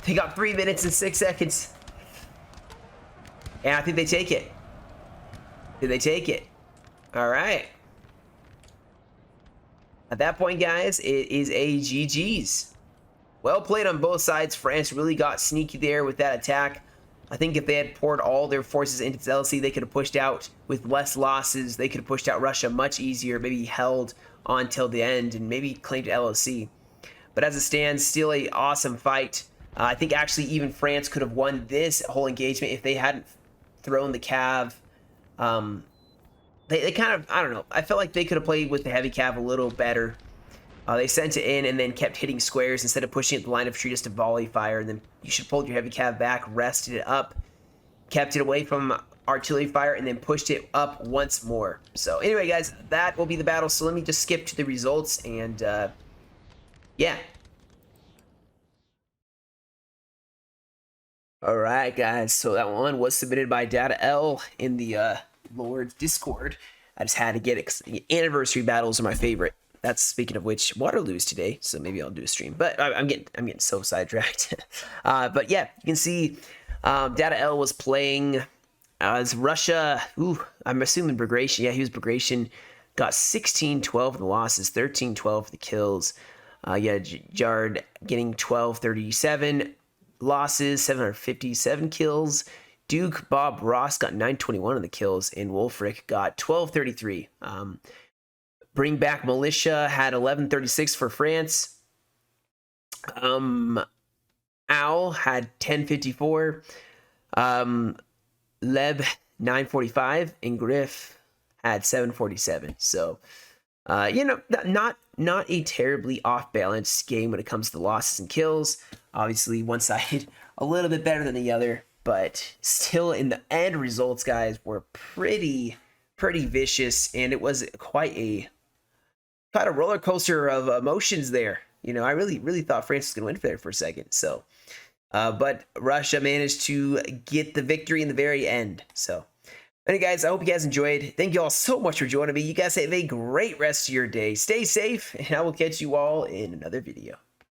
They got 3 minutes and 6 seconds. And I think they take it. Did they take it? All right. At that point, guys, it is a GG's. Well played on both sides. France really got sneaky there with that attack. I think if they had poured all their forces into this LC, they could have pushed out with less losses. They could have pushed out Russia much easier, maybe held on till the end, and maybe claimed LOC. But as it stands, still a awesome fight. I think actually even France could have won this whole engagement if they hadn't thrown the cav. They kind of, I don't know, I felt like they could have played with the heavy cav a little better. They sent it in and then kept hitting squares instead of pushing it the line of tree just to volley fire. And then you should pull your heavy cav back, rested it up, kept it away from artillery fire, and then pushed it up once more. So anyway, guys, that will be the battle. So let me just skip to the results and yeah. All right, guys. So that one was submitted by Data L in the Lord's Discord. I just had to get it because anniversary battles are my favorite. That's speaking of which, Waterloo's today, so maybe I'll do a stream. But I'm getting so sidetracked. But yeah, you can see Data L was playing as Russia. Ooh, I'm assuming Bagration. Yeah, he was Bagration. Got 16-12 in the losses, 13-12 for the kills. Yeah, Jard getting 12-37 losses, 757 kills. Duke Bob Ross got 921 on the kills, and Wolfric got 1233. Bring Back Militia had 1136 for France. Owl had 1054. Leb 945, and Griff had 747. So, you know, not a terribly off-balanced game when it comes to losses and kills. Obviously, one side a little bit better than the other, but still in the end results, guys, were pretty vicious, and it was quite a kind of roller coaster of emotions there. You know, I really thought France was going to win there for a second. So, but Russia managed to get the victory in the very end. So, anyway, guys, I hope you guys enjoyed. Thank you all so much for joining me. You guys have a great rest of your day. Stay safe, and I will catch you all in another video.